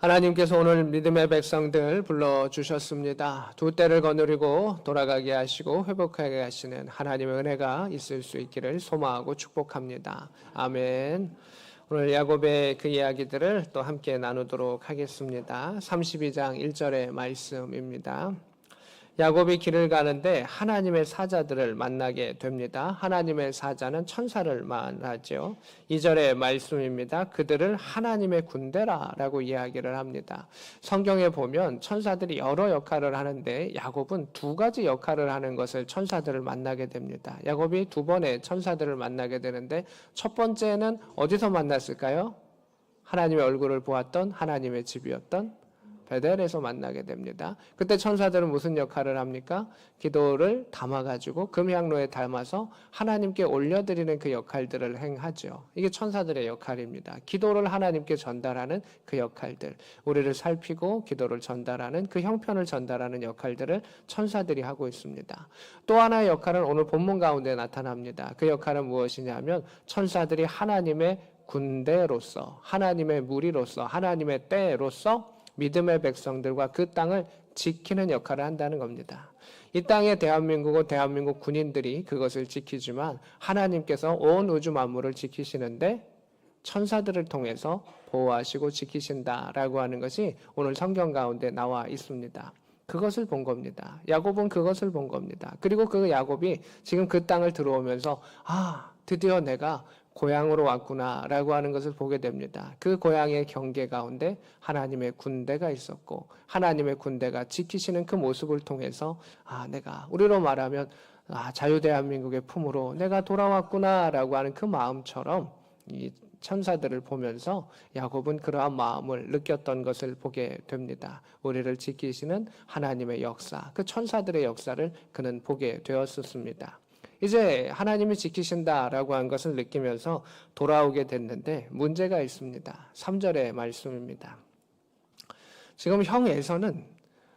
하나님께서 오늘 믿음의 백성들 불러주셨습니다. 두 때를 거느리고 돌아가게 하시고 회복하게 하시는 하나님의 은혜가 있을 수 있기를 소망하고 축복합니다. 아멘. 오늘 야곱의 그 이야기들을 또 함께 나누도록 하겠습니다. 32장 1절의 말씀입니다. 야곱이 길을 가는데 하나님의 사자들을 만나게 됩니다. 하나님의 사자는 천사를 말하죠. 2절의 말씀입니다. 그들을 하나님의 군대라라고 이야기를 합니다. 성경에 보면 천사들이 여러 역할을 하는데 야곱은 두 가지 역할을 하는 것을 천사들을 만나게 됩니다. 야곱이 두 번의 천사들을 만나게 되는데 첫 번째는 어디서 만났을까요? 하나님의 얼굴을 보았던 하나님의 집이었던 베델에서 만나게 됩니다. 그때 천사들은 무슨 역할을 합니까? 기도를 담아가지고 금향로에 담아서 하나님께 올려드리는 그 역할들을 행하죠. 이게 천사들의 역할입니다. 기도를 하나님께 전달하는 그 역할들, 우리를 살피고 기도를 전달하는 그 형편을 전달하는 역할들을 천사들이 하고 있습니다. 또 하나의 역할은 오늘 본문 가운데 나타납니다. 그 역할은 무엇이냐면 천사들이 하나님의 군대로서, 하나님의 무리로서, 하나님의 때로서 믿음의 백성들과 그 땅을 지키는 역할을 한다는 겁니다. 이 땅의 대한민국은 대한민국 군인들이 그것을 지키지만 하나님께서 온 우주 만물을 지키시는데 천사들을 통해서 보호하시고 지키신다라고 하는 것이 오늘 성경 가운데 나와 있습니다. 그것을 본 겁니다. 야곱은 그것을 본 겁니다. 그리고 그 야곱이 지금 그 땅을 들어오면서 드디어 내가 고향으로 왔구나라고 하는 것을 보게 됩니다. 그 고향의 경계 가운데 하나님의 군대가 있었고 하나님의 군대가 지키시는 그 모습을 통해서 내가 우리로 말하면 자유대한민국의 품으로 내가 돌아왔구나라고 하는 그 마음처럼 이 천사들을 보면서 야곱은 그러한 마음을 느꼈던 것을 보게 됩니다. 우리를 지키시는 하나님의 역사, 그 천사들의 역사를 그는 보게 되었습니다. 이제 하나님이 지키신다라고 한 것을 느끼면서 돌아오게 됐는데 문제가 있습니다. 3절의 말씀입니다. 지금 형 에서는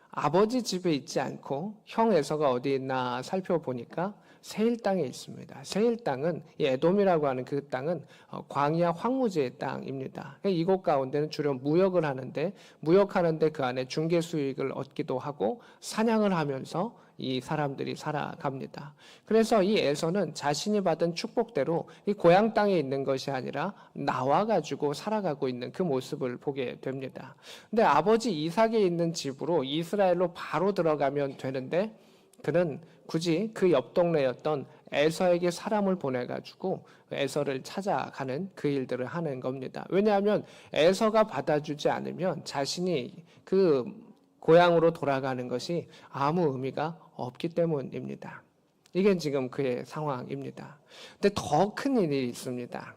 아버지 집에 있지 않고 형 에서가 어디 있나 살펴보니까 세일 땅에 있습니다. 세일 땅은 이 에돔이라고 하는 그 땅은 광야 황무지의 땅입니다. 이곳 가운데는 주로 무역을 하는데 무역하는데 그 안에 중개 수익을 얻기도 하고 사냥을 하면서 이 사람들이 살아갑니다. 그래서 이 에서는 자신이 받은 축복대로 이 고향 땅에 있는 것이 아니라 나와가지고 살아가고 있는 그 모습을 보게 됩니다. 근데 아버지 이삭이 있는 집으로 이스라엘로 바로 들어가면 되는데 그는 굳이 그 옆 동네였던 에서에게 사람을 보내가지고 에서를 찾아가는 그 일들을 하는 겁니다. 왜냐하면 에서가 받아주지 않으면 자신이 그 고향으로 돌아가는 것이 아무 의미가 없기 때문입니다. 이게 지금 그의 상황입니다. 근데 더 큰 일이 있습니다.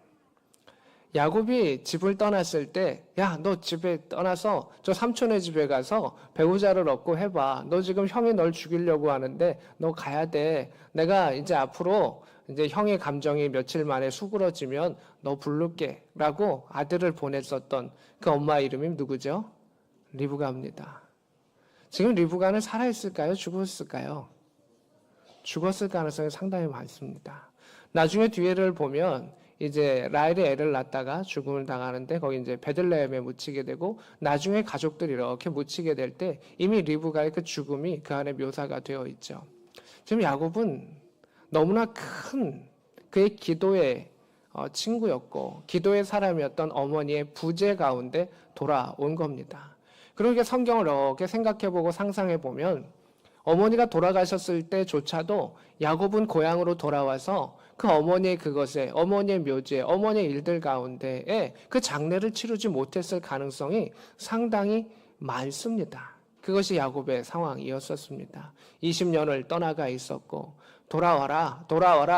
야곱이 집을 떠났을 때, 너 집에 떠나서 저 삼촌의 집에 가서 배우자를 얻고 해봐. 너 지금 형이 널 죽이려고 하는데 너 가야 돼. 내가 이제 앞으로 이제 형의 감정이 며칠 만에 수그러지면 너 부를게. 라고 아들을 보냈었던 그 엄마 이름이 누구죠? 리브가입니다. 지금 리브가는 살아있을까요? 죽었을까요? 죽었을 가능성이 상당히 많습니다. 나중에 뒤에를 보면 이제 라헬이 애를 낳다가 죽음을 당하는데 거기 이제 베들레헴에 묻히게 되고 나중에 가족들이 이렇게 묻히게 될 때 이미 리브가의 그 죽음이 그 안에 묘사가 되어 있죠. 지금 야곱은 너무나 큰 그의 기도의 친구였고 기도의 사람이었던 어머니의 부재 가운데 돌아온 겁니다. 그러니까 성경을 이렇게 생각해보고 상상해보면 어머니가 돌아가셨을 때조차도 야곱은 고향으로 돌아와서 그 어머니의 그것에, 어머니의 묘지에, 어머니의 일들 가운데에 그 장례를 치르지 못했을 가능성이 상당히 많습니다. 그것이 야곱의 상황이었었습니다. 20년을 떠나가 있었고 돌아와라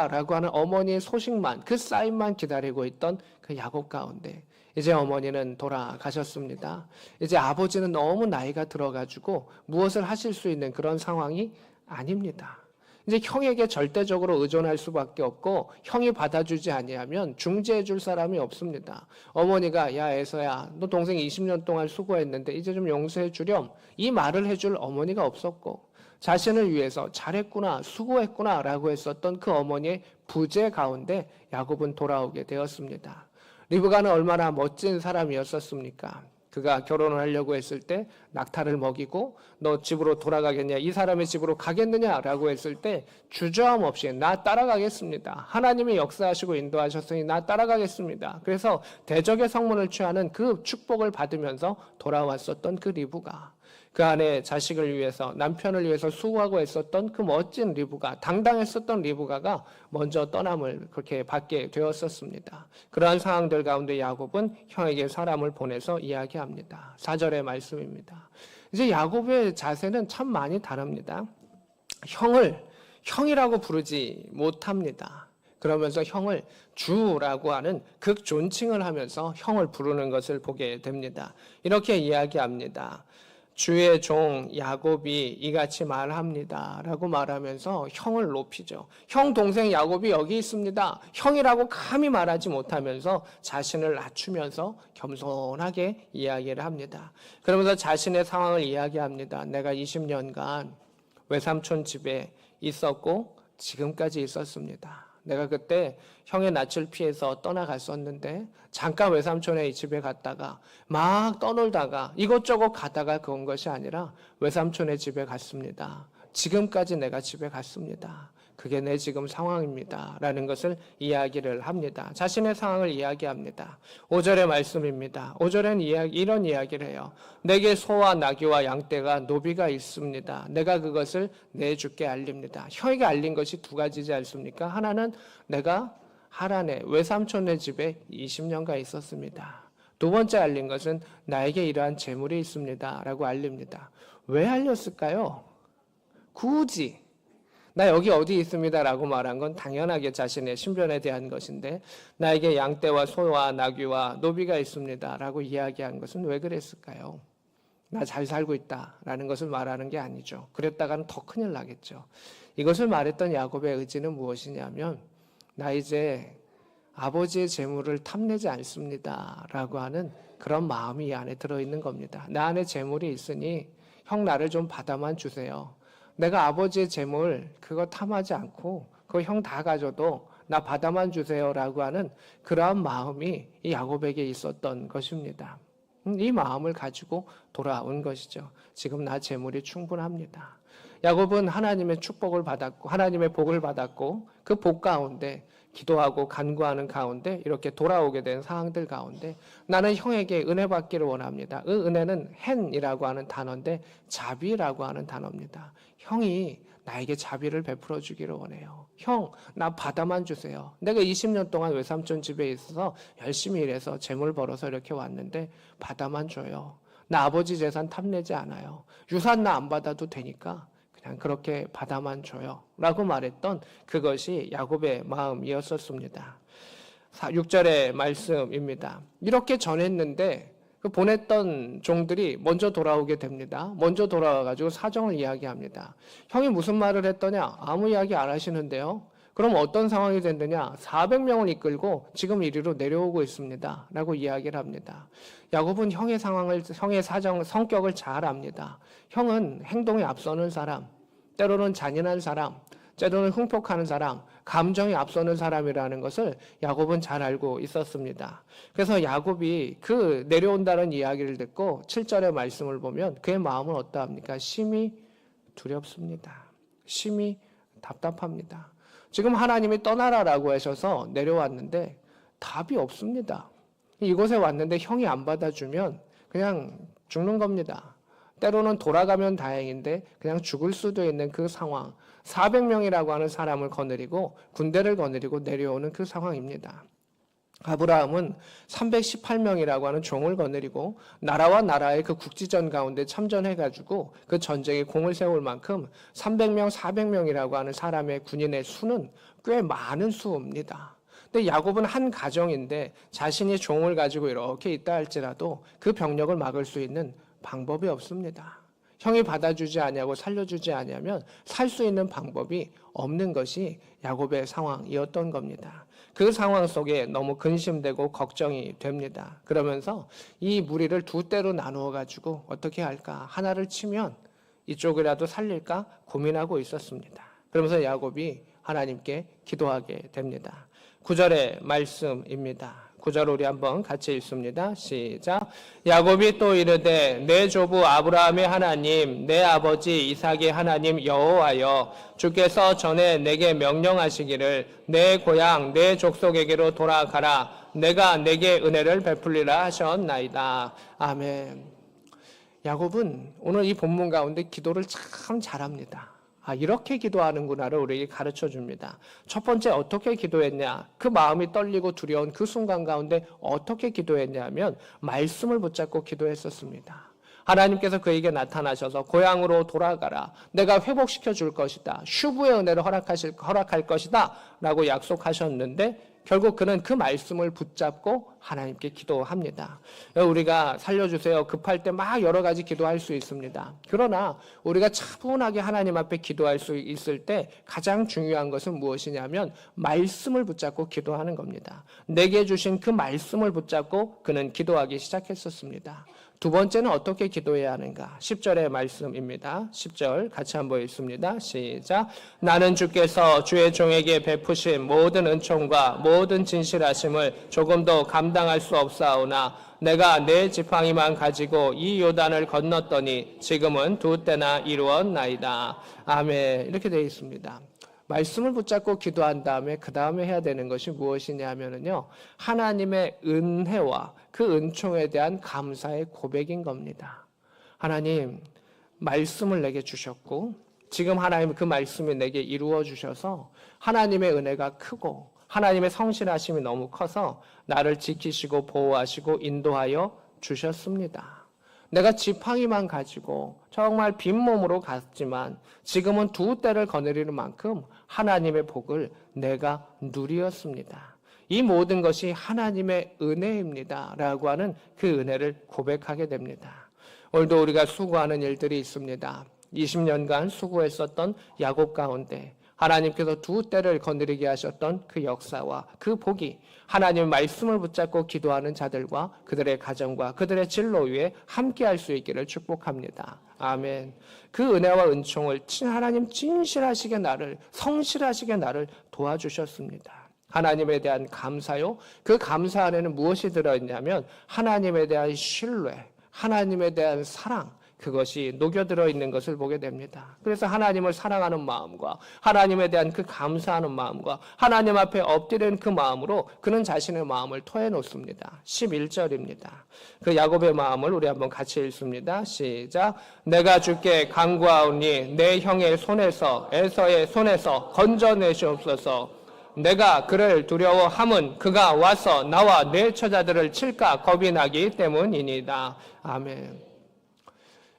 라고 하는 어머니의 소식만, 그 사인만 기다리고 있던 그 야곱 가운데 이제 어머니는 돌아가셨습니다. 이제 아버지는 너무 나이가 들어가지고 무엇을 하실 수 있는 그런 상황이 아닙니다. 이제 형에게 절대적으로 의존할 수밖에 없고 형이 받아주지 아니하면 중재해 줄 사람이 없습니다. 어머니가 에서야 너 동생 20년 동안 수고했는데 이제 좀 용서해 주렴 이 말을 해줄 어머니가 없었고 자신을 위해서 잘했구나 수고했구나 라고 했었던 그 어머니의 부재 가운데 야곱은 돌아오게 되었습니다. 리브가는 얼마나 멋진 사람이었었습니까? 그가 결혼을 하려고 했을 때 낙타를 먹이고 너 집으로 돌아가겠냐, 이 사람의 집으로 가겠느냐라고 했을 때 주저함 없이 나 따라가겠습니다. 하나님이 역사하시고 인도하셨으니 나 따라가겠습니다. 그래서 대적의 성문을 취하는 그 축복을 받으면서 돌아왔었던 그 리브가, 그 안에 자식을 위해서, 남편을 위해서 수고하고 있었던 그 멋진 리브가, 당당했었던 리브가가 먼저 떠남을 그렇게 받게 되었었습니다. 그러한 상황들 가운데 야곱은 형에게 사람을 보내서 이야기합니다. 4절의 말씀입니다. 이제 야곱의 자세는 참 많이 다릅니다. 형을 형이라고 부르지 못합니다. 그러면서 형을 주라고 하는 극존칭을 하면서 형을 부르는 것을 보게 됩니다. 이렇게 이야기합니다. 주의 종 야곱이 이같이 말합니다 라고 말하면서 형을 높이죠. 형 동생 야곱이 여기 있습니다. 형이라고 감히 말하지 못하면서 자신을 낮추면서 겸손하게 이야기를 합니다. 그러면서 자신의 상황을 이야기합니다. 내가 20년간 외삼촌 집에 있었고 지금까지 있었습니다. 내가 그때 형의 낯을 피해서 떠나갔었는데 잠깐 외삼촌의 집에 갔다가 막 떠놀다가 이것저것 가다가 그런 것이 아니라 외삼촌의 집에 갔습니다. 지금까지 내가 집에 갔습니다. 그게 내 지금 상황입니다 라는 것을 이야기를 합니다. 자신의 상황을 이야기합니다. 5절의 말씀입니다. 5절엔 이런 이야기를 해요. 내게 소와 나귀와 양떼가 노비가 있습니다. 내가 그것을 내 주께 알립니다. 형에게 알린 것이 두 가지지 않습니까? 하나는 내가 하란의 외삼촌의 집에 20년간 있었습니다. 두 번째 알린 것은 나에게 이러한 재물이 있습니다 라고 알립니다. 왜 알렸을까요? 굳이 나 여기 어디 있습니다 라고 말한 건 당연하게 자신의 신변에 대한 것인데 나에게 양떼와 소와 나귀와 노비가 있습니다 라고 이야기한 것은 왜 그랬을까요? 나 잘 살고 있다 라는 것을 말하는 게 아니죠. 그랬다가는 더 큰일 나겠죠. 이것을 말했던 야곱의 의지는 무엇이냐면 나 이제 아버지의 재물을 탐내지 않습니다 라고 하는 그런 마음이 이 안에 들어있는 겁니다. 나 안에 재물이 있으니 형 나를 좀 받아만 주세요. 내가 아버지의 재물 그거 탐하지 않고 그거 형 다 가져도 나 받아만 주세요라고 하는 그러한 마음이 이 야곱에게 있었던 것입니다. 이 마음을 가지고 돌아온 것이죠. 지금 나 재물이 충분합니다. 야곱은 하나님의 축복을 받았고 하나님의 복을 받았고 그 복 가운데 기도하고 간구하는 가운데 이렇게 돌아오게 된 상황들 가운데 나는 형에게 은혜 받기를 원합니다. 그 은혜는 헨이라고 하는 단어인데 자비라고 하는 단어입니다. 형이 나에게 자비를 베풀어 주기를 원해요. 형, 나 받아만 주세요. 내가 20년 동안 외삼촌 집에 있어서 열심히 일해서 재물 벌어서 이렇게 왔는데 받아만 줘요. 나 아버지 재산 탐내지 않아요. 유산 나 안 받아도 되니까 그냥 그렇게 받아만 줘요 라고 말했던 그것이 야곱의 마음이었었습니다. 6절의 말씀입니다. 이렇게 전했는데 그 보냈던 종들이 먼저 돌아오게 됩니다. 먼저 돌아와가지고 사정을 이야기합니다. 형이 무슨 말을 했더냐? 아무 이야기 안 하시는데요. 그럼 어떤 상황이 됐느냐? 400명을 이끌고 지금 이리로 내려오고 있습니다 라고 이야기를 합니다. 야곱은 형의 상황을, 형의 사정, 성격을 잘 압니다. 형은 행동에 앞서는 사람, 때로는 잔인한 사람, 때로는 흉폭하는 사람, 감정이 앞서는 사람이라는 것을 야곱은 잘 알고 있었습니다. 그래서 야곱이 그 내려온다는 이야기를 듣고 7절의 말씀을 보면 그의 마음은 어떠합니까? 심히 두렵습니다. 심히 답답합니다. 지금 하나님이 떠나라라고 하셔서 내려왔는데 답이 없습니다. 이곳에 왔는데 형이 안 받아주면 그냥 죽는 겁니다. 때로는 돌아가면 다행인데 그냥 죽을 수도 있는 그 상황, 400명이라고 하는 사람을 거느리고 군대를 거느리고 내려오는 그 상황입니다. 아브라함은 318명이라고 하는 종을 거느리고 나라와 나라의 그 국지전 가운데 참전해가지고 그 전쟁에 공을 세울 만큼 300명, 400명이라고 하는 사람의 군인의 수는 꽤 많은 수입니다. 근데 야곱은 한 가정인데 자신이 종을 가지고 이렇게 있다 할지라도 그 병력을 막을 수 있는 방법이 없습니다. 형이 받아주지 아니하고 살려주지 아니하면 살 수 있는 방법이 없는 것이 야곱의 상황이었던 겁니다. 그 상황 속에 너무 근심되고 걱정이 됩니다. 그러면서 이 무리를 두 떼로 나누어 가지고 어떻게 할까? 하나를 치면 이쪽이라도 살릴까 고민하고 있었습니다. 그러면서 야곱이 하나님께 기도하게 됩니다. 9절의 말씀입니다. 9절 우리 한번 같이 읽습니다. 시작. 야곱이 또 이르되 내 조부 아브라함의 하나님 내 아버지 이삭의 하나님 여호와여 주께서 전에 내게 명령하시기를 내 고향 내 족속에게로 돌아가라 내가 내게 은혜를 베풀리라 하셨나이다. 아멘. 야곱은 오늘 이 본문 가운데 기도를 참 잘합니다. 이렇게 기도하는구나를 우리에게 가르쳐 줍니다. 첫 번째 어떻게 기도했냐? 그 마음이 떨리고 두려운 그 순간 가운데 어떻게 기도했냐면 말씀을 붙잡고 기도했었습니다. 하나님께서 그에게 나타나셔서 고향으로 돌아가라. 내가 회복시켜 줄 것이다. 슈브의 은혜를 허락할 것이다. 라고 약속하셨는데 결국 그는 그 말씀을 붙잡고 하나님께 기도합니다. 우리가 살려주세요. 급할 때 막 여러 가지 기도할 수 있습니다. 그러나 우리가 차분하게 하나님 앞에 기도할 수 있을 때 가장 중요한 것은 무엇이냐면 말씀을 붙잡고 기도하는 겁니다. 내게 주신 그 말씀을 붙잡고 그는 기도하기 시작했었습니다. 두 번째는 어떻게 기도해야 하는가? 10절의 말씀입니다. 10절 같이 한번 읽습니다. 시작. 나는 주께서 주의 종에게 베푸신 모든 은총과 모든 진실하심을 조금도 감당할 수 없사오나 내가 내 지팡이만 가지고 이 요단을 건넜더니 지금은 두 때나 이루었나이다. 아멘. 이렇게 되어 있습니다. 말씀을 붙잡고 기도한 다음에 그 다음에 해야 되는 것이 무엇이냐면요, 하나님의 은혜와 그 은총에 대한 감사의 고백인 겁니다. 하나님, 말씀을 내게 주셨고 지금 하나님 그 말씀이 내게 이루어 주셔서 하나님의 은혜가 크고 하나님의 성실하심이 너무 커서 나를 지키시고 보호하시고 인도하여 주셨습니다. 내가 지팡이만 가지고 정말 빈몸으로 갔지만 지금은 두 때를 거느리는 만큼 하나님의 복을 내가 누리었습니다. 이 모든 것이 하나님의 은혜입니다. 라고 하는 그 은혜를 고백하게 됩니다. 오늘도 우리가 수고하는 일들이 있습니다. 20년간 수고했었던 야곱 가운데 하나님께서 두 때를 거느리게 하셨던 그 역사와 그 복이 하나님의 말씀을 붙잡고 기도하는 자들과 그들의 가정과 그들의 진로 위에 함께할 수 있기를 축복합니다. 아멘. 그 은혜와 은총을 하나님 진실하시게 나를, 성실하시게 나를 도와주셨습니다. 하나님에 대한 감사요. 그 감사 안에는 무엇이 들어있냐면 하나님에 대한 신뢰, 하나님에 대한 사랑, 그것이 녹여들어 있는 것을 보게 됩니다. 그래서 하나님을 사랑하는 마음과 하나님에 대한 그 감사하는 마음과 하나님 앞에 엎드리는 그 마음으로 그는 자신의 마음을 토해놓습니다. 11절입니다. 그 야곱의 마음을 우리 한번 같이 읽습니다. 시작. 내가 주께 간구하오니 내 형의 손에서 에서의 손에서 건져내시옵소서. 내가 그를 두려워함은 그가 와서 나와 내 처자들을 칠까 겁이 나기 때문이니이다. 아멘.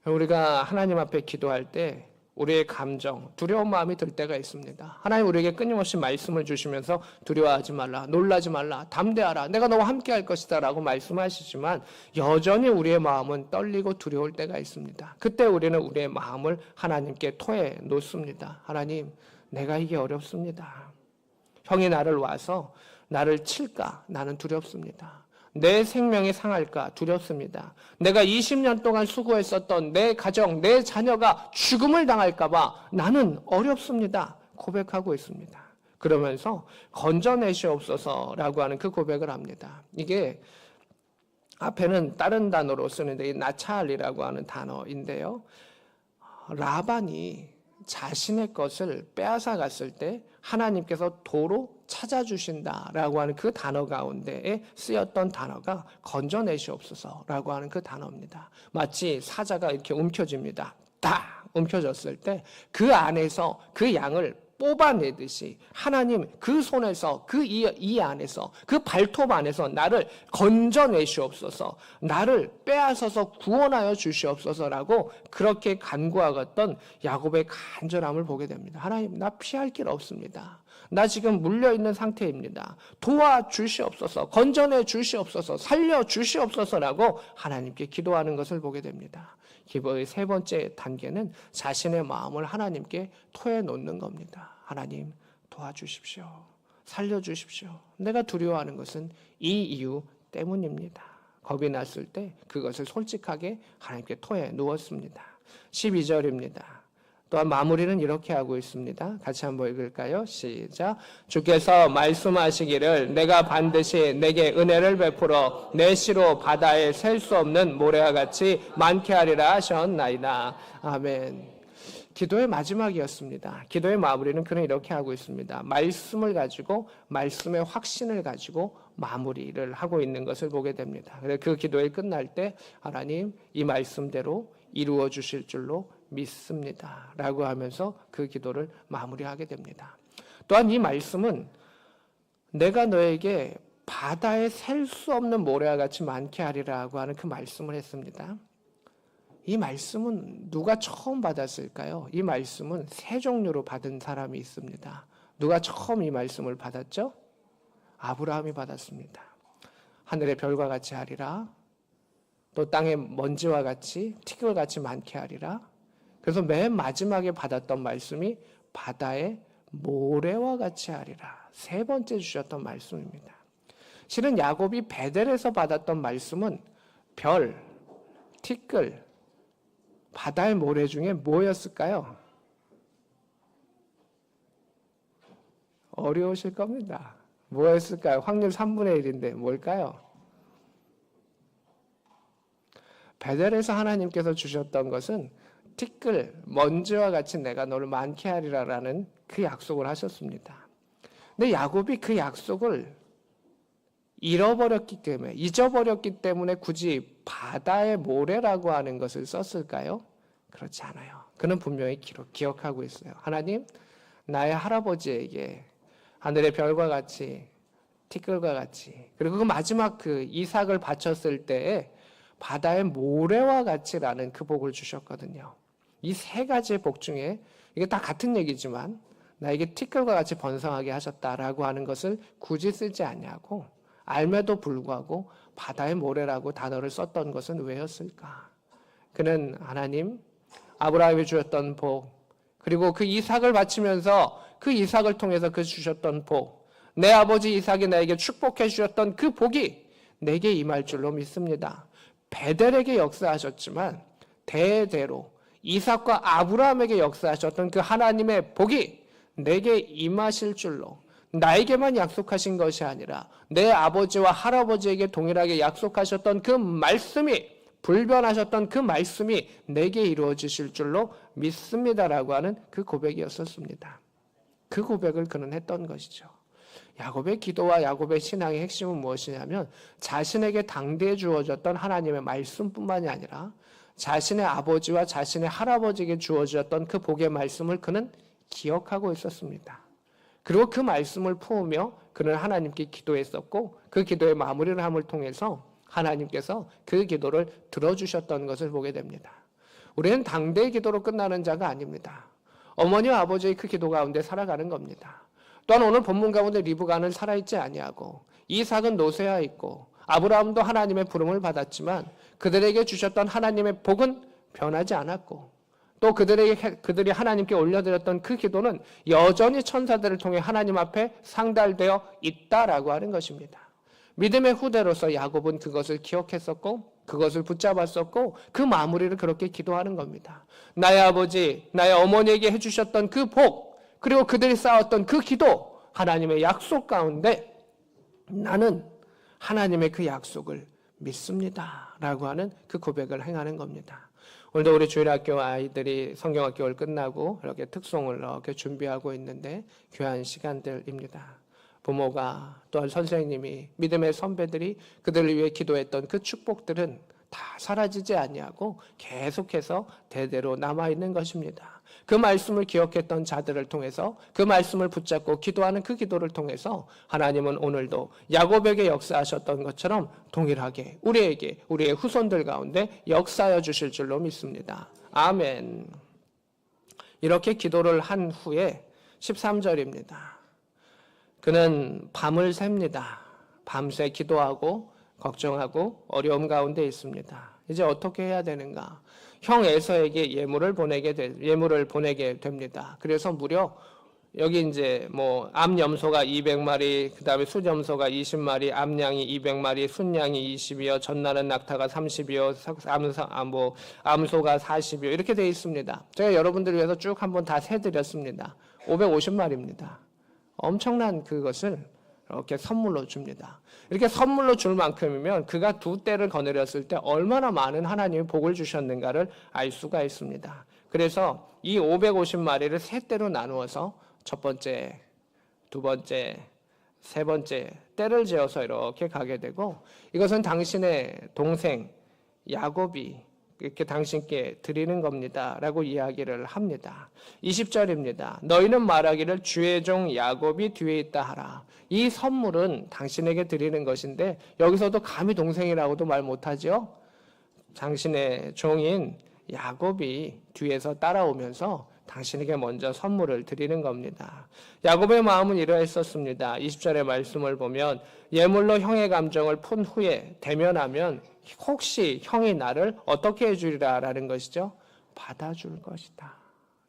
우리가 하나님 앞에 기도할 때 우리의 감정, 두려운 마음이 들 때가 있습니다. 하나님 우리에게 끊임없이 말씀을 주시면서 두려워하지 말라, 놀라지 말라, 담대하라, 내가 너와 함께 할 것이다 라고 말씀하시지만 여전히 우리의 마음은 떨리고 두려울 때가 있습니다. 그때 우리는 우리의 마음을 하나님께 토해 놓습니다. 하나님, 내가 이게 어렵습니다. 형이 나를 와서 나를 칠까? 나는 두렵습니다. 내 생명이 상할까 두렵습니다. 내가 20년 동안 수고했었던 내 가정, 내 자녀가 죽음을 당할까봐 나는 어렵습니다. 고백하고 있습니다. 그러면서 건져내시옵소서라고 하는 그 고백을 합니다. 이게 앞에는 다른 단어로 쓰는데 나찰이라고 하는 단어인데요. 라반이 자신의 것을 빼앗아 갔을 때 하나님께서 도로 찾아주신다라고 하는 그 단어 가운데에 쓰였던 단어가 건져내시옵소서라고 하는 그 단어입니다. 마치 사자가 이렇게 움켜집니다. 딱 움켜졌을 때 그 안에서 그 양을 뽑아내듯이 하나님 그 손에서 그 이 안에서 그 발톱 안에서 나를 건져내시옵소서, 나를 빼앗아서 구원하여 주시옵소서라고 그렇게 간구하였던 야곱의 간절함을 보게 됩니다. 하나님, 나 피할 길 없습니다. 나 지금 물려있는 상태입니다. 도와주시옵소서, 건져내 주시옵소서, 살려주시옵소서라고 하나님께 기도하는 것을 보게 됩니다. 기도의 세 번째 단계는 자신의 마음을 하나님께 토해놓는 겁니다. 하나님, 도와주십시오. 살려주십시오. 내가 두려워하는 것은 이 이유 때문입니다. 겁이 났을 때 그것을 솔직하게 하나님께 토해 놓았습니다. 12절입니다. 또한 마무리는 이렇게 하고 있습니다. 같이 한번 읽을까요? 시작. 주께서 말씀하시기를 내가 반드시 내게 은혜를 베풀어 내 시로 바다에 셀 수 없는 모래와 같이 많게 하리라 하셨나이다. 아멘. 기도의 마지막이었습니다. 기도의 마무리는 그는 이렇게 하고 있습니다. 말씀을 가지고 말씀의 확신을 가지고 마무리를 하고 있는 것을 보게 됩니다. 그 기도에 끝날 때 하나님 이 말씀대로 이루어 주실 줄로 믿습니다. 라고 하면서 그 기도를 마무리하게 됩니다. 또한 이 말씀은 내가 너에게 바다에 셀 수 없는 모래와 같이 많게 하리라고 하는 그 말씀을 했습니다. 이 말씀은 누가 처음 받았을까요? 이 말씀은 세 종류로 받은 사람이 있습니다. 누가 처음 이 말씀을 받았죠? 아브라함이 받았습니다. 하늘의 별과 같이 하리라. 또 땅의 먼지와 같이 티끌같이 많게 하리라. 그래서 맨 마지막에 받았던 말씀이 바다의 모래와 같이 하리라. 세 번째 주셨던 말씀입니다. 실은 야곱이 베델에서 받았던 말씀은 별, 티끌, 바다의 모래 중에 뭐였을까요? 어려우실 겁니다. 뭐였을까요? 확률 3분의 1인데 뭘까요? 베델에서 하나님께서 주셨던 것은 티끌, 먼지와 같이 내가 너를 많게 하리라라는 그 약속을 하셨습니다. 근데 야곱이 그 약속을 잊어버렸기 때문에 굳이 바다의 모래라고 하는 것을 썼을까요? 그렇지 않아요. 그는 분명히 기억하고 있어요. 하나님, 나의 할아버지에게 하늘의 별과 같이 티끌과 같이 그리고 그 마지막 그 이삭을 바쳤을 때에 바다의 모래와 같이라는 그 복을 주셨거든요. 이 세 가지의 복 중에 이게 다 같은 얘기지만 나에게 티끌과 같이 번성하게 하셨다라고 하는 것을 굳이 쓰지 않냐고 알매도 불구하고 바다의 모래라고 단어를 썼던 것은 왜였을까? 그는 하나님, 아브라함이 주셨던 복, 그리고 그 이삭을 바치면서 그 이삭을 통해서 그 주셨던 복, 내 아버지 이삭이 나에게 축복해 주셨던 그 복이 내게 임할 줄로 믿습니다. 베델에게 역사하셨지만 대대로 이삭과 아브라함에게 역사하셨던 그 하나님의 복이 내게 임하실 줄로 나에게만 약속하신 것이 아니라 내 아버지와 할아버지에게 동일하게 약속하셨던 그 말씀이 불변하셨던 그 말씀이 내게 이루어지실 줄로 믿습니다라고 하는 그 고백이었었습니다. 그 고백을 그는 했던 것이죠. 야곱의 기도와 야곱의 신앙의 핵심은 무엇이냐면 자신에게 당대에 주어졌던 하나님의 말씀뿐만이 아니라 자신의 아버지와 자신의 할아버지에게 주어졌던 그 복의 말씀을 그는 기억하고 있었습니다. 그리고 그 말씀을 품으며 그는 하나님께 기도했었고 그 기도의 마무리를 함을 통해서 하나님께서 그 기도를 들어주셨던 것을 보게 됩니다. 우리는 당대의 기도로 끝나는 자가 아닙니다. 어머니와 아버지의 그 기도 가운데 살아가는 겁니다. 또한 오늘 본문 가운데 리브가는 살아있지 아니하고 이삭은 노쇠하 있고 아브라함도 하나님의 부름을 받았지만 그들에게 주셨던 하나님의 복은 변하지 않았고 또 그들이 하나님께 올려드렸던 그 기도는 여전히 천사들을 통해 하나님 앞에 상달되어 있다라고 하는 것입니다. 믿음의 후대로서 야곱은 그것을 기억했었고 그것을 붙잡았었고 그 마무리를 그렇게 기도하는 겁니다. 나의 아버지, 나의 어머니에게 해주셨던 그 복 그리고 그들이 쌓았던 그 기도 하나님의 약속 가운데 나는 하나님의 그 약속을 믿습니다 라고 하는 그 고백을 행하는 겁니다. 오늘도 우리 주일학교 아이들이 성경학교를 끝나고 이렇게 특송을 이렇게 준비하고 있는데 귀한 시간들입니다. 부모가 또한 선생님이 믿음의 선배들이 그들을 위해 기도했던 그 축복들은 다 사라지지 아니하고 계속해서 대대로 남아있는 것입니다. 그 말씀을 기억했던 자들을 통해서 그 말씀을 붙잡고 기도하는 그 기도를 통해서 하나님은 오늘도 야곱에게 역사하셨던 것처럼 동일하게 우리에게 우리의 후손들 가운데 역사하여 주실 줄로 믿습니다. 아멘. 이렇게 기도를 한 후에 13절입니다. 그는 밤을 셉니다. 밤새 기도하고 걱정하고 어려움 가운데 있습니다. 이제 어떻게 해야 되는가? 형 에서에게 예물을 보내게 됩니다. 그래서 무려 여기 이제 뭐 암염소가 200마리, 그다음에 숫염소가 20마리, 암양이 200마리, 순양이 20이요, 전나는 낙타가 30이요, 암소가 40이요 이렇게 되어 있습니다. 제가 여러분들을 위해서 쭉 한번 다 세드렸습니다. 550마리입니다. 엄청난 그것을 이렇게 선물로 줍니다. 이렇게 선물로 줄 만큼이면 그가 두 떼를 거느렸을 때 얼마나 많은 하나님의 복을 주셨는가를 알 수가 있습니다. 그래서 이 550마리를 세 떼로 나누어서 첫 번째, 두 번째, 세 번째 떼를 지어서 이렇게 가게 되고, 이것은 당신의 동생 야곱이 이렇게 당신께 드리는 겁니다 라고 이야기를 합니다. 20절입니다. 너희는 말하기를 주의 종 야곱이 뒤에 있다 하라. 이 선물은 당신에게 드리는 것인데, 여기서도 감히 동생이라고도 말 못하죠. 당신의 종인 야곱이 뒤에서 따라오면서 당신에게 먼저 선물을 드리는 겁니다. 야곱의 마음은 이러했었습니다. 20절의 말씀을 보면 예물로 형의 감정을 푼 후에 대면하면 혹시 형이 나를 어떻게 해주리라 라는 것이죠. 받아줄 것이다.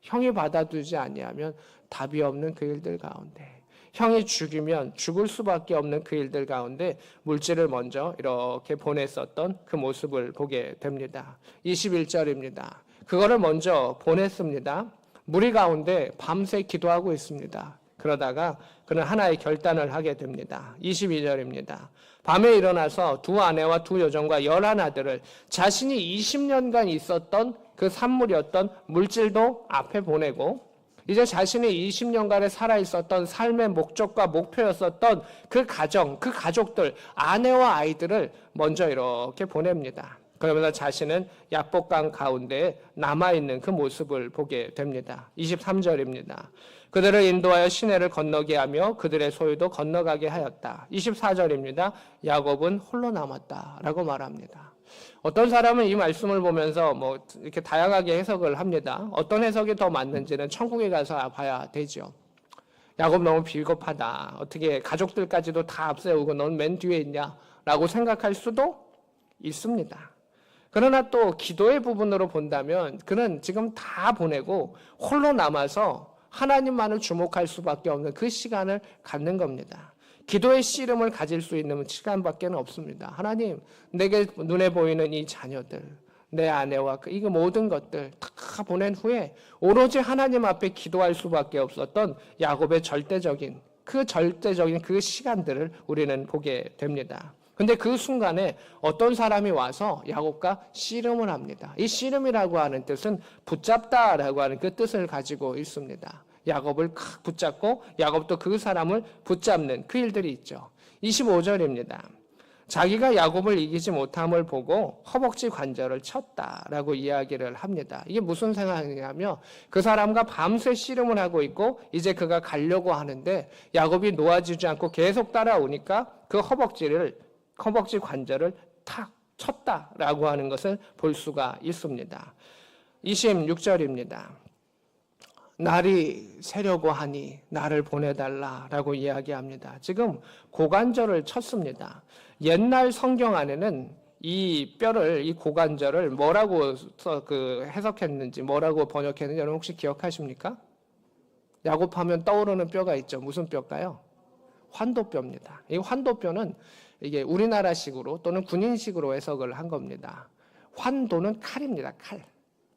형이 받아주지 아니하면 답이 없는 그 일들 가운데, 형이 죽이면 죽을 수밖에 없는 그 일들 가운데 물질을 먼저 이렇게 보냈었던 그 모습을 보게 됩니다. 21절입니다. 그거를 먼저 보냈습니다. 무리 가운데 밤새 기도하고 있습니다. 그러다가 그는 하나의 결단을 하게 됩니다. 22절입니다. 밤에 일어나서 두 아내와 두 여종과 11아들을 자신이 20년간 있었던 그 산물이었던 물질도 앞에 보내고, 이제 자신이 20년간에 살아있었던 삶의 목적과 목표였었던 그 가정, 그 가족들, 아내와 아이들을 먼저 이렇게 보냅니다. 그러면서 자신은 야복강 가운데 남아있는 그 모습을 보게 됩니다. 23절입니다. 그들을 인도하여 시내를 건너게 하며 그들의 소유도 건너가게 하였다. 24절입니다. 야곱은 홀로 남았다라고 말합니다. 어떤 사람은 이 말씀을 보면서 뭐 이렇게 다양하게 해석을 합니다. 어떤 해석이 더 맞는지는 천국에 가서 봐야 되죠. 야곱 너무 비겁하다. 어떻게 가족들까지도 다 앞세우고 넌 맨 뒤에 있냐라고 생각할 수도 있습니다. 그러나 또 기도의 부분으로 본다면 그는 지금 다 보내고 홀로 남아서 하나님만을 주목할 수밖에 없는 그 시간을 갖는 겁니다. 기도의 씨름을 가질 수 있는 시간밖에 없습니다. 하나님, 내게 눈에 보이는 이 자녀들, 내 아내와 이 모든 것들 다 보낸 후에 오로지 하나님 앞에 기도할 수밖에 없었던 야곱의 절대적인 그 시간들을 우리는 보게 됩니다. 근데 그 순간에 어떤 사람이 와서 야곱과 씨름을 합니다. 이 씨름이라고 하는 뜻은 붙잡다라고 하는 그 뜻을 가지고 있습니다. 야곱을 붙잡고 야곱도 그 사람을 붙잡는 그 일들이 있죠. 25절입니다. 자기가 야곱을 이기지 못함을 보고 허벅지 관절을 쳤다라고 이야기를 합니다. 이게 무슨 생각이냐면 그 사람과 밤새 씨름을 하고 있고 이제 그가 가려고 하는데 야곱이 놓아지지 않고 계속 따라오니까 그 허벅지 관절을 탁 쳤다라고 하는 것을 볼 수가 있습니다. 26절입니다. 날이 새려고 하니 나를 보내달라라고 이야기합니다. 지금 고관절을 쳤습니다. 옛날 성경 안에는 이 뼈를, 이 고관절을 뭐라고 해석했는지, 뭐라고 번역했는지 여러분 혹시 기억하십니까? 야곱하면 떠오르는 뼈가 있죠. 무슨 뼈일까요? 환도뼈입니다. 이 환도뼈는 이게 우리나라식으로 또는 군인식으로 해석을 한 겁니다. 환도는 칼입니다. 칼.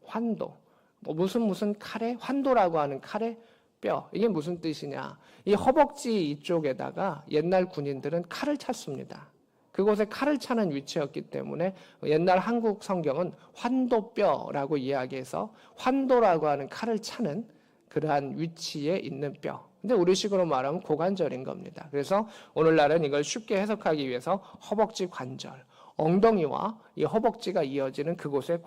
환도. 무슨 칼에? 환도라고 하는 칼의 뼈. 이게 무슨 뜻이냐? 이 허벅지 이쪽에다가 옛날 군인들은 칼을 찼습니다. 그곳에 칼을 차는 위치였기 때문에 옛날 한국 성경은 환도뼈라고 이야기해서 환도라고 하는 칼을 차는 그러한 위치에 있는 뼈. 근데 우리식으로 말하면 고관절인 겁니다. 그래서 오늘날은 이걸 쉽게 해석하기 위해서 허벅지 관절, 엉덩이와 이 허벅지가 이어지는 그곳의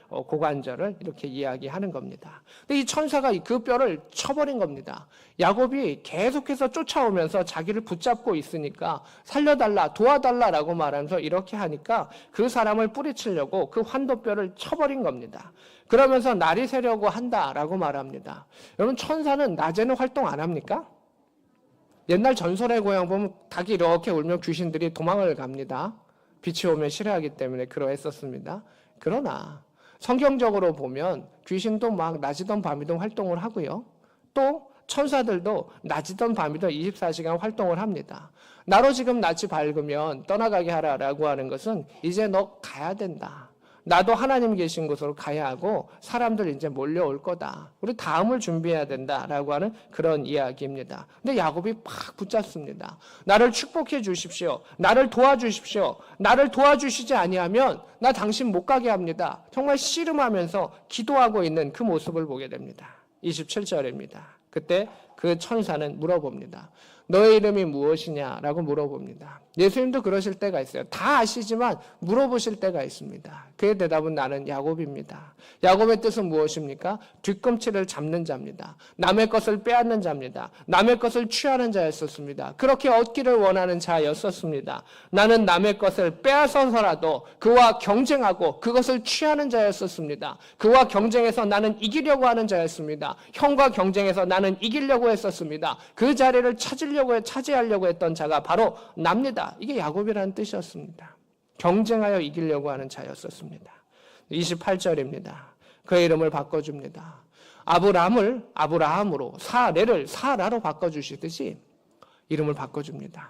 고관절을 이렇게 이야기하는 겁니다. 근데 이 천사가 그 뼈를 쳐버린 겁니다. 야곱이 계속해서 쫓아오면서 자기를 붙잡고 있으니까 살려달라, 도와달라라고 말하면서 이렇게 하니까 그 사람을 뿌리치려고 그 환도뼈를 쳐버린 겁니다. 그러면서 날이 새려고 한다라고 말합니다. 여러분, 천사는 낮에는 활동 안 합니까? 옛날 전설의 고향 보면 닭이 이렇게 울면 귀신들이 도망을 갑니다. 빛이 오면 싫어하기 때문에 그러했었습니다. 그러나 성경적으로 보면 귀신도 막 낮이든 밤이든 활동을 하고요. 또 천사들도 낮이든 밤이든 24시간 활동을 합니다. 나로 지금 낯이 밝으면 떠나가게 하라라고 하는 것은 이제 너 가야 된다. 나도 하나님 계신 곳으로 가야 하고 사람들 이제 몰려올 거다. 우리 다음을 준비해야 된다라고 하는 그런 이야기입니다. 근데 야곱이 팍 붙잡습니다. 나를 축복해 주십시오. 나를 도와주십시오. 나를 도와주시지 아니하면 나 당신 못 가게 합니다. 정말 씨름하면서 기도하고 있는 그 모습을 보게 됩니다. 27절입니다. 그때 그 천사는 물어봅니다. 너의 이름이 무엇이냐라고 물어봅니다. 예수님도 그러실 때가 있어요. 다 아시지만 물어보실 때가 있습니다. 그의 대답은 나는 야곱입니다. 야곱의 뜻은 무엇입니까? 뒤꿈치를 잡는 자입니다. 남의 것을 빼앗는 자입니다. 남의 것을 취하는 자였었습니다. 그렇게 얻기를 원하는 자였었습니다. 나는 남의 것을 빼앗아서라도 그와 경쟁하고 그것을 취하는 자였었습니다. 그와 경쟁해서 나는 이기려고 하는 자였습니다. 형과 경쟁해서 나는 이기려고 했었습니다. 그 자리를 차지하려고 했던 자가 바로 납니다. 이게 야곱이라는 뜻이었습니다. 경쟁하여 이기려고 하는 자였었습니다. 28절입니다. 그의 이름을 바꿔줍니다. 아브라함을 아브라함으로, 사레를 사라로 바꿔주시듯이 이름을 바꿔줍니다.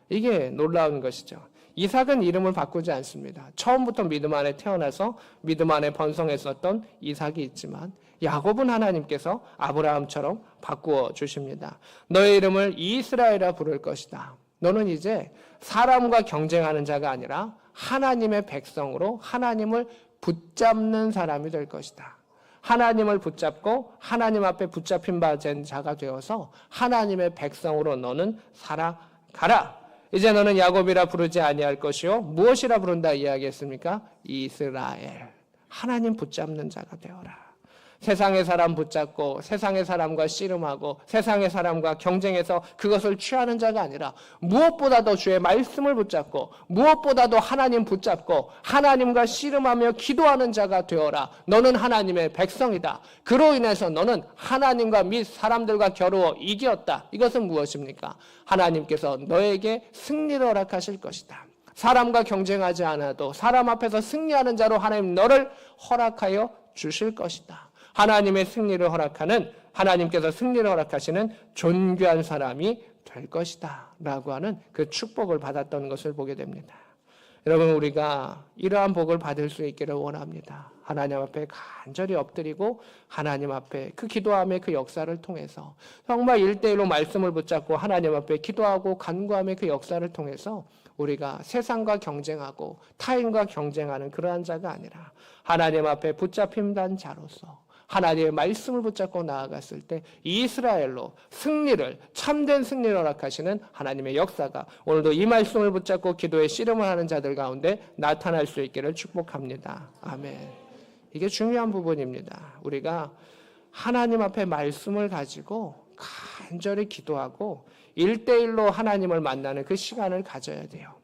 이게 놀라운 것이죠. 이삭은 이름을 바꾸지 않습니다. 처음부터 믿음 안에 태어나서 믿음 안에 번성했었던 이삭이 있지만 야곱은 하나님께서 아브라함처럼 바꾸어 주십니다. 너의 이름을 이스라엘이라 부를 것이다. 너는 이제 사람과 경쟁하는 자가 아니라 하나님의 백성으로 하나님을 붙잡는 사람이 될 것이다. 하나님을 붙잡고 하나님 앞에 붙잡힌 바 된 자가 되어서 하나님의 백성으로 너는 살아가라. 이제 너는 야곱이라 부르지 아니할 것이요 무엇이라 부른다 이야기했습니까? 이스라엘. 하나님 붙잡는 자가 되어라. 세상의 사람 붙잡고 세상의 사람과 씨름하고 세상의 사람과 경쟁해서 그것을 취하는 자가 아니라 무엇보다도 주의 말씀을 붙잡고 무엇보다도 하나님 붙잡고 하나님과 씨름하며 기도하는 자가 되어라. 너는 하나님의 백성이다. 그로 인해서 너는 하나님과 및 사람들과 겨루어 이겼다. 이것은 무엇입니까? 하나님께서 너에게 승리를 허락하실 것이다. 사람과 경쟁하지 않아도 사람 앞에서 승리하는 자로 하나님 너를 허락하여 주실 것이다. 하나님의 승리를 허락하는, 하나님께서 승리를 허락하시는 존귀한 사람이 될 것이다 라고 하는 그 축복을 받았던 것을 보게 됩니다. 여러분, 우리가 이러한 복을 받을 수 있기를 원합니다. 하나님 앞에 간절히 엎드리고 하나님 앞에 그 기도함의 그 역사를 통해서 정말 1대1로 말씀을 붙잡고 하나님 앞에 기도하고 간구함의 그 역사를 통해서 우리가 세상과 경쟁하고 타인과 경쟁하는 그러한 자가 아니라 하나님 앞에 붙잡힌 자로서 하나님의 말씀을 붙잡고 나아갔을 때 이스라엘로 승리를, 참된 승리를 허락하시는 하나님의 역사가 오늘도 이 말씀을 붙잡고 기도에 씨름을 하는 자들 가운데 나타날 수 있기를 축복합니다. 아멘. 이게 중요한 부분입니다. 우리가 하나님 앞에 말씀을 가지고 간절히 기도하고 1대1로 하나님을 만나는 그 시간을 가져야 돼요.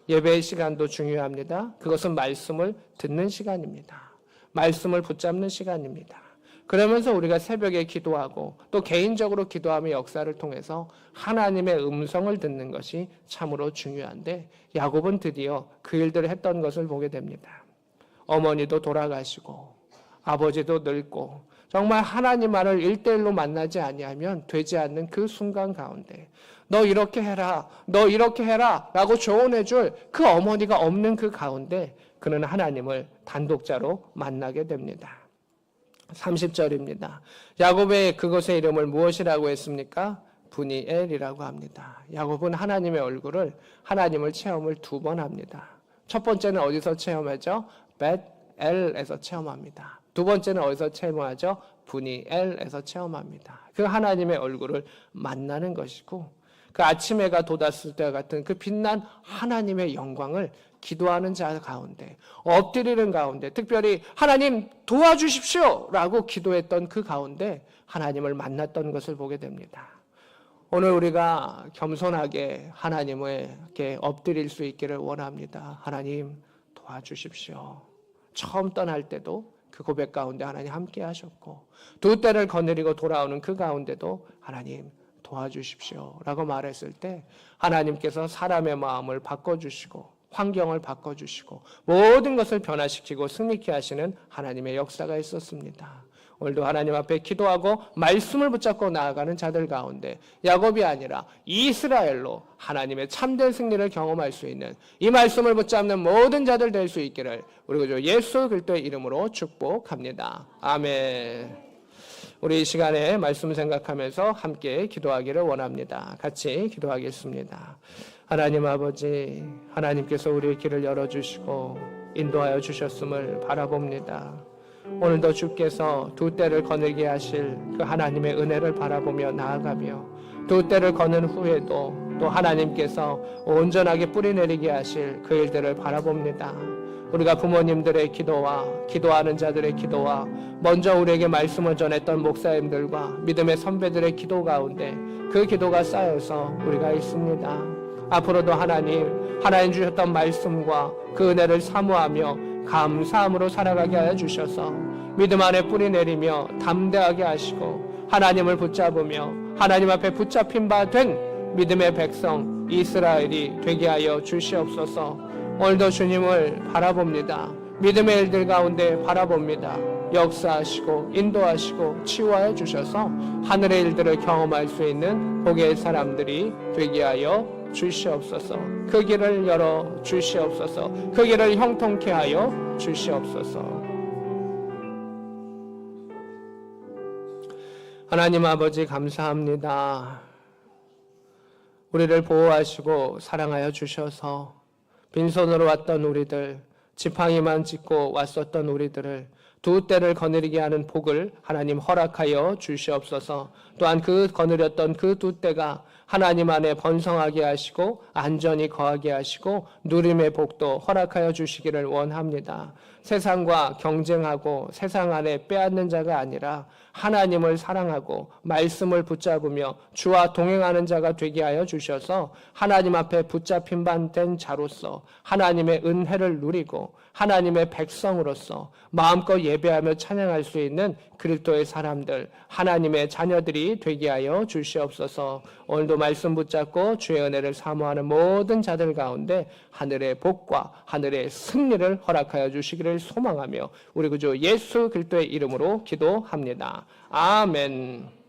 예배의 시간도 중요합니다. 그것은 말씀을 듣는 시간입니다. 말씀을 붙잡는 시간입니다. 그러면서 우리가 새벽에 기도하고 또 개인적으로 기도함의 역사를 통해서 하나님의 음성을 듣는 것이 참으로 중요한데 야곱은 드디어 그 일들을 했던 것을 보게 됩니다. 어머니도 돌아가시고 아버지도 늙고 정말 하나님 말을 1대1로 만나지 아니하면 되지 않는 그 순간 가운데 너 이렇게 해라, 너 이렇게 해라 라고 조언해 줄 그 어머니가 없는 그 가운데 그는 하나님을 단독자로 만나게 됩니다. 30절입니다. 야곱의 그것의 이름을 무엇이라고 했습니까? 브니엘이라고 합니다. 야곱은 하나님의 얼굴을, 하나님을 체험을 2번 합니다. 첫 번째는 어디서 체험하죠? 벳엘에서 체험합니다. 두 번째는 어디서 체험하죠? 브니엘에서 체험합니다. 그 하나님의 얼굴을 만나는 것이고 그 아침 해가 돋았을 때와 같은 그 빛난 하나님의 영광을 기도하는 자 가운데, 엎드리는 가운데, 특별히 하나님 도와주십시오 라고 기도했던 그 가운데 하나님을 만났던 것을 보게 됩니다. 오늘 우리가 겸손하게 하나님에게 엎드릴 수 있기를 원합니다. 하나님 도와주십시오. 처음 떠날 때도 그 고백 가운데 하나님 함께 하셨고 두 때를 거느리고 돌아오는 그 가운데도 하나님 도와주십시오 라고 말했을 때 하나님께서 사람의 마음을 바꿔주시고 환경을 바꿔주시고 모든 것을 변화시키고 승리케 하시는 하나님의 역사가 있었습니다. 오늘도 하나님 앞에 기도하고 말씀을 붙잡고 나아가는 자들 가운데 야곱이 아니라 이스라엘로 하나님의 참된 승리를 경험할 수 있는 이 말씀을 붙잡는 모든 자들 될 수 있기를 우리 구주 예수 그리스도의 이름으로 축복합니다. 아멘. 우리 이 시간에 말씀 생각하면서 함께 기도하기를 원합니다. 같이 기도하겠습니다. 하나님 아버지, 하나님께서 우리의 길을 열어주시고 인도하여 주셨음을 바라봅니다. 오늘도 주께서 두 때를 거느리게 하실 그 하나님의 은혜를 바라보며 나아가며 두 때를 거는 후에도 또 하나님께서 온전하게 뿌리내리게 하실 그 일들을 바라봅니다. 우리가 부모님들의 기도와 기도하는 자들의 기도와 먼저 우리에게 말씀을 전했던 목사님들과 믿음의 선배들의 기도 가운데 그 기도가 쌓여서 우리가 있습니다. 앞으로도 하나님 주셨던 말씀과 그 은혜를 사모하며 감사함으로 살아가게 하여 주셔서 믿음 안에 뿌리 내리며 담대하게 하시고 하나님을 붙잡으며 하나님 앞에 붙잡힌 바 된 믿음의 백성 이스라엘이 되게 하여 주시옵소서. 오늘도 주님을 바라봅니다. 믿음의 일들 가운데 바라봅니다. 역사하시고 인도하시고 치유하여 주셔서 하늘의 일들을 경험할 수 있는 복의 사람들이 되게 하여 주시옵소서. 그 길을 열어 주시옵소서. 그 길을 형통케 하여 주시옵소서. 하나님 아버지 감사합니다. 우리를 보호하시고 사랑하여 주셔서 빈손으로 왔던 우리들, 지팡이만 짚고 왔었던 우리들을 두 때를 거느리게 하는 복을 하나님 허락하여 주시옵소서. 또한 그 거느렸던 그 두 때가 하나님 안에 번성하게 하시고 안전히 거하게 하시고 누림의 복도 허락하여 주시기를 원합니다. 세상과 경쟁하고 세상 안에 빼앗는 자가 아니라 하나님을 사랑하고 말씀을 붙잡으며 주와 동행하는 자가 되게 하여 주셔서 하나님 앞에 붙잡힌 바 된 자로서 하나님의 은혜를 누리고 하나님의 백성으로서 마음껏 예배하며 찬양할 수 있는 그리스도의 사람들, 하나님의 자녀들이 되게 하여 주시옵소서. 오늘도 말씀 붙잡고 주의 은혜를 사모하는 모든 자들 가운데 하늘의 복과 하늘의 승리를 허락하여 주시기를 소망하며 우리 구주 예수 그리스도의 이름으로 기도합니다. 아멘.